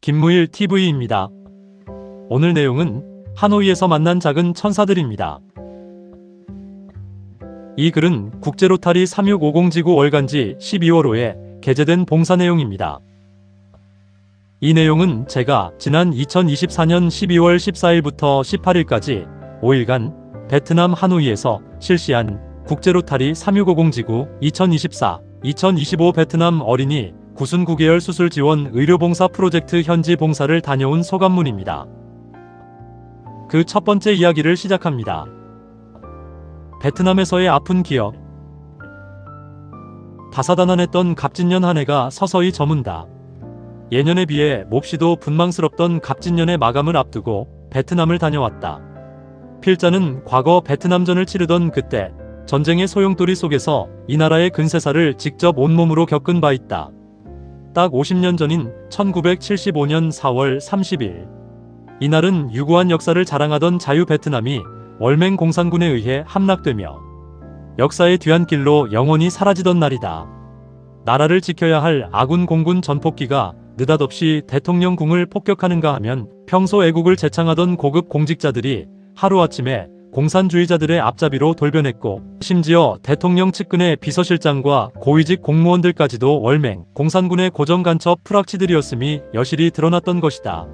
김무일 TV입니다. 오늘 내용은 하노이에서 만난 작은 천사들입니다. 이 글은 국제로타리 3650지구 월간지 12월 5에 게재된 봉사 내용입니다. 이 내용은 제가 지난 2024년 12월 14일부터 18일까지 5일간 베트남 하노이에서 실시한 국제로타리 3650지구 2024-2025 베트남 어린이 구순 9개월 수술 지원 의료봉사 프로젝트 현지 봉사를 다녀온 소감문입니다. 그 첫 번째 이야기를 시작합니다. 베트남에서의 아픈 기억. 다사다난했던 갑진년 한 해가 서서히 저문다. 예년에 비해 몹시도 분망스럽던 갑진년의 마감을 앞두고 베트남을 다녀왔다. 필자는 과거 베트남전을 치르던 그때 전쟁의 소용돌이 속에서 이 나라의 근세사를 직접 온몸으로 겪은 바 있다. 딱 50년 전인 1975년 4월 30일. 이날은 유구한 역사를 자랑하던 자유 베트남이 월맹 공산군에 의해 함락되며 역사의 뒤안길로 영원히 사라지던 날이다. 나라를 지켜야 할 아군 공군 전폭기가 느닷없이 대통령궁을 폭격하는가 하면 평소 애국을 제창하던 고급 공직자들이 하루아침에 공산주의자들의 앞잡이로 돌변했고, 심지어 대통령 측근의 비서실장과 고위직 공무원들까지도 월맹 공산군의 고정간첩 프락치들이었음이 여실히 드러났던 것이다.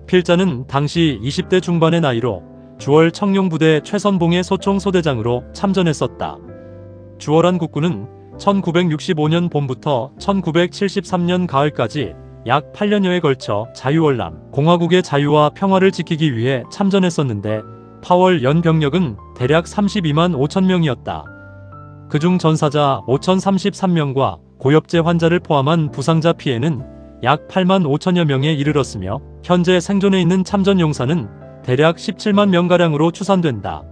필자는 당시 20대 중반의 나이로 주월 청룡부대 최선봉의 소총 소대장으로 참전했었다. 주월한 국군은 1965년 봄부터 1973년 가을까지 약 8년여에 걸쳐 자유월남 공화국의 자유와 평화를 지키기 위해 참전했었는데 파월 연 병력은 대략 32만 5천 명이었다. 그중 전사자 5,033명과 고엽제 환자를 포함한 부상자 피해는 약 8만 5천여 명에 이르렀으며 현재 생존해 있는 참전 용사는 대략 17만 명가량으로 추산된다.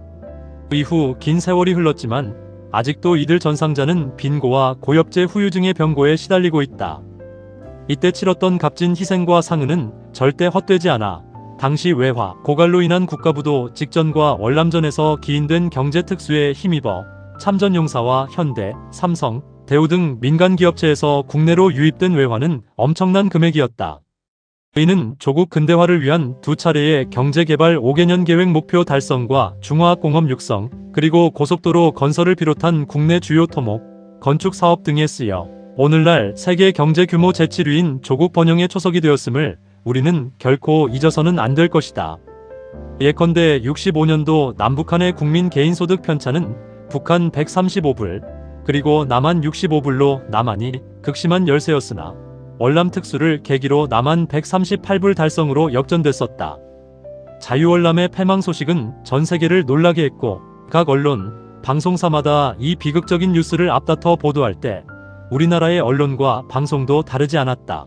이후 긴 세월이 흘렀지만 아직도 이들 전상자는 빈고와 고엽제 후유증의 병고에 시달리고 있다. 이때 치렀던 값진 희생과 상흔은 절대 헛되지 않아 당시 외화, 고갈로 인한 국가부도 직전과 월남전에서 기인된 경제특수에 힘입어 참전용사와 현대, 삼성, 대우 등 민간기업체에서 국내로 유입된 외화는 엄청난 금액이었다. 이는 조국 근대화를 위한 두 차례의 경제개발 5개년 계획 목표 달성과 중화학공업 육성, 그리고 고속도로 건설을 비롯한 국내 주요 토목, 건축 사업 등에 쓰여 오늘날 세계 경제 규모 제7위인 조국 번영의 초석이 되었음을 우리는 결코 잊어서는 안 될 것이다. 예컨대 65년도 남북한의 국민 개인소득 편차는 북한 135불, 그리고 남한 65불로 남한이 극심한 열세였으나 월남 특수를 계기로 남한 138불 달성으로 역전됐었다. 자유월남의 패망 소식은 전 세계를 놀라게 했고 각 언론, 방송사마다 이 비극적인 뉴스를 앞다퉈 보도할 때 우리나라의 언론과 방송도 다르지 않았다.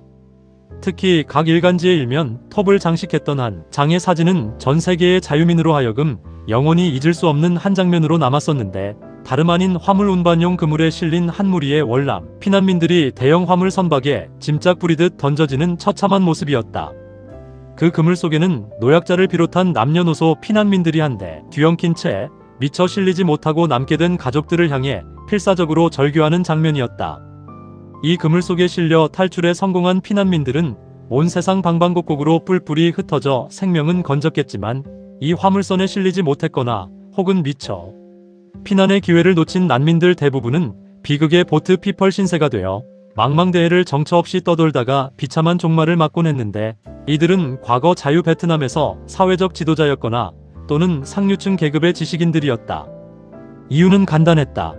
특히 각 일간지의 일면 톱을 장식했던 한 장의 사진은 전 세계의 자유민으로 하여금 영원히 잊을 수 없는 한 장면으로 남았었는데, 다름 아닌 화물 운반용 그물에 실린 한 무리의 월남 피난민들이 대형 화물 선박에 짐짝 부리듯 던져지는 처참한 모습이었다. 그 그물 속에는 노약자를 비롯한 남녀노소 피난민들이 한데 뒤엉킨 채 미처 실리지 못하고 남게 된 가족들을 향해 필사적으로 절규하는 장면이었다. 이 그물 속에 실려 탈출에 성공한 피난민들은 온 세상 방방곡곡으로 뿔뿔이 흩어져 생명은 건졌겠지만 이 화물선에 실리지 못했거나 혹은 미처 피난의 기회를 놓친 난민들 대부분은 비극의 보트 피펄 신세가 되어 망망대해를 정처 없이 떠돌다가 비참한 종말을 맞곤 했는데, 이들은 과거 자유 베트남에서 사회적 지도자였거나 또는 상류층 계급의 지식인들이었다. 이유는 간단했다.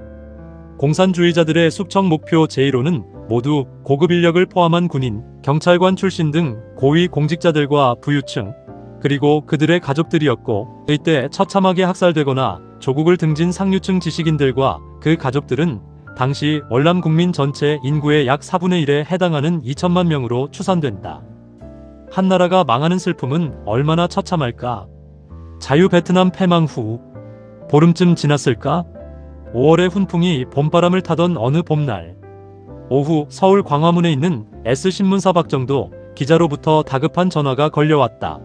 공산주의자들의 숙청 목표 제1호는 모두 고급 인력을 포함한 군인, 경찰관 출신 등 고위 공직자들과 부유층, 그리고 그들의 가족들이었고, 이때 처참하게 학살되거나 조국을 등진 상류층 지식인들과 그 가족들은 당시 월남 국민 전체 인구의 약 4분의 1에 해당하는 2천만 명으로 추산된다. 한 나라가 망하는 슬픔은 얼마나 처참할까? 자유 베트남 패망 후 보름쯤 지났을까? 5월의 훈풍이 봄바람을 타던 어느 봄날, 오후 서울 광화문에 있는 S신문사 박정도 기자로부터 다급한 전화가 걸려왔다.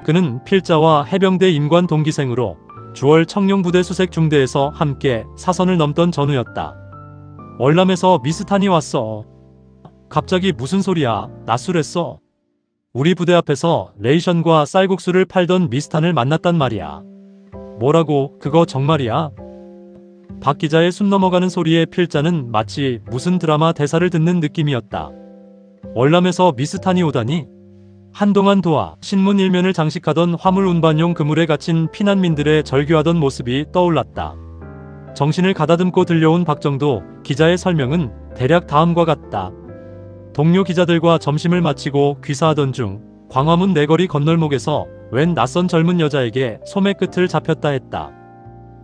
그는 필자와 해병대 임관 동기생으로 주월 청룡부대 수색중대에서 함께 사선을 넘던 전우였다. 월남에서 미스탄이 왔어. 갑자기 무슨 소리야? 낮술했어. 우리 부대 앞에서 레이션과 쌀국수를 팔던 미스탄을 만났단 말이야. 뭐라고, 그거 정말이야? 박 기자의 숨 넘어가는 소리에 필자는 마치 무슨 드라마 대사를 듣는 느낌이었다. 월남에서 미스탄이 오다니? 한동안 도하 신문 일면을 장식하던 화물 운반용 그물에 갇힌 피난민들의 절규하던 모습이 떠올랐다. 정신을 가다듬고 들려온 박정도 기자의 설명은 대략 다음과 같다. 동료 기자들과 점심을 마치고 귀사하던 중 광화문 내거리 건널목에서 웬 낯선 젊은 여자에게 소매 끝을 잡혔다 했다.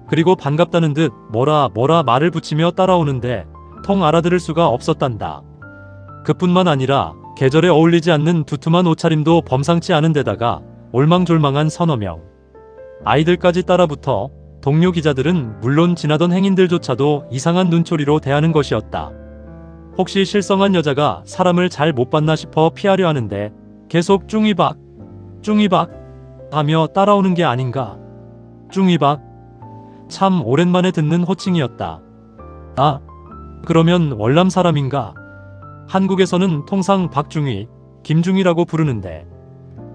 그리고 반갑다는 듯 뭐라 말을 붙이며 따라오는데 통 알아들을 수가 없었단다. 그뿐만 아니라 계절에 어울리지 않는 두툼한 옷차림도 범상치 않은 데다가 올망졸망한 서너 명 아이들까지 따라붙어 동료 기자들은 물론 지나던 행인들조차도 이상한 눈초리로 대하는 것이었다. 혹시 실성한 여자가 사람을 잘 못 봤나 싶어 피하려 하는데 계속 쭈이박 하며 따라오는 게 아닌가. 쭈이박? 참 오랜만에 듣는 호칭이었다. 아, 그러면 월남 사람인가? 한국에서는 통상 박중희, 김중희라고 부르는데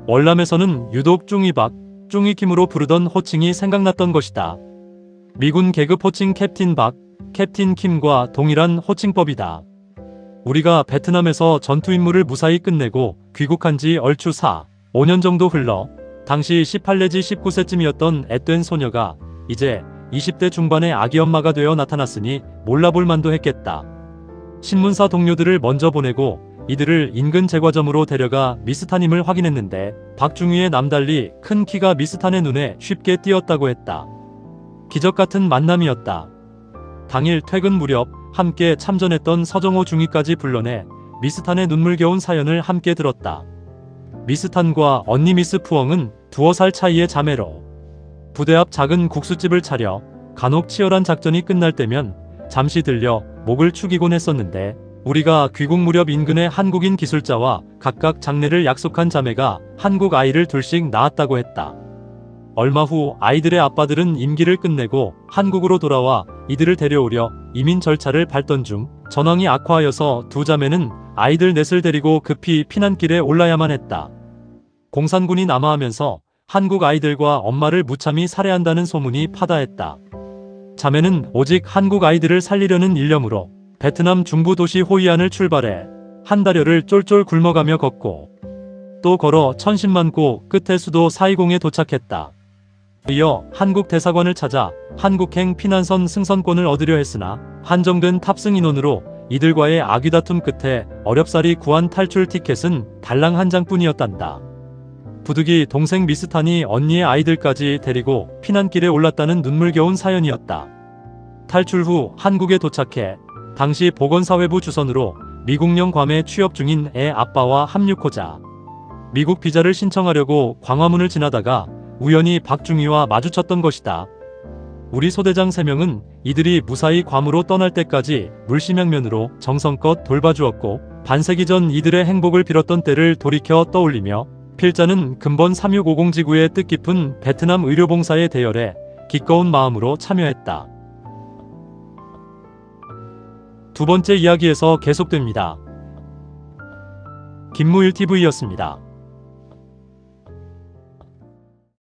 월남에서는 유독 쭈이박, 쭈이킴으로 부르던 호칭이 생각났던 것이다. 미군 계급 호칭 캡틴 박, 캡틴 킴과 동일한 호칭법이다. 우리가 베트남에서 전투 임무를 무사히 끝내고 귀국한 지 얼추 5년 정도 흘러 당시 18 내지 19세쯤이었던 앳된 소녀가 이제 20대 중반의 아기 엄마가 되어 나타났으니 몰라볼 만도 했겠다. 신문사 동료들을 먼저 보내고 이들을 인근 제과점으로 데려가 미스탄임을 확인했는데 박중희의 남달리 큰 키가 미스탄의 눈에 쉽게 띄었다고 했다. 기적같은 만남이었다. 당일 퇴근 무렵 함께 참전했던 서정호 중위까지 불러내 미스탄의 눈물겨운 사연을 함께 들었다. 미스탄과 언니 미스 푸엉은 2살 차이의 자매로 부대 앞 작은 국수집을 차려 간혹 치열한 작전이 끝날 때면 잠시 들려 목을 축이곤 했었는데 우리가 귀국 무렵 인근의 한국인 기술자와 각각 장례를 약속한 자매가 한국 아이를 둘씩 낳았다고 했다. 얼마 후 아이들의 아빠들은 임기를 끝내고 한국으로 돌아와 이들을 데려오려 이민 절차를 밟던 중 전황이 악화하여서 두 자매는 아이들 넷을 데리고 급히 피난길에 올라야만 했다. 공산군이 남하하면서 한국 아이들과 엄마를 무참히 살해한다는 소문이 파다했다. 자매는 오직 한국 아이들을 살리려는 일념으로 베트남 중부 도시 호이안을 출발해 한 달여를 쫄쫄 굶어가며 걷고 또 걸어 천신만고 끝에 수도 사이공에 도착했다. 이어 한국 대사관을 찾아 한국행 피난선 승선권을 얻으려 했으나 한정된 탑승 인원으로 이들과의 아귀다툼 끝에 어렵사리 구한 탈출 티켓은 달랑 한 장뿐이었단다. 부득이 동생 미스탄이 언니의 아이들까지 데리고 피난길에 올랐다는 눈물겨운 사연이었다. 탈출 후 한국에 도착해 당시 보건사회부 주선으로 미국령 괌에 취업 중인 애 아빠와 합류코자 미국 비자를 신청하려고 광화문을 지나다가 우연히 박중희와 마주쳤던 것이다. 우리 소대장 3명은 이들이 무사히 괌으로 떠날 때까지 물심양면으로 정성껏 돌봐주었고 반세기 전 이들의 행복을 빌었던 때를 돌이켜 떠올리며 필자는 근본 3650 지구의 뜻깊은 베트남 의료봉사의 대열에 기꺼운 마음으로 참여했다. 두 번째 이야기에서 계속됩니다. 김무일TV였습니다.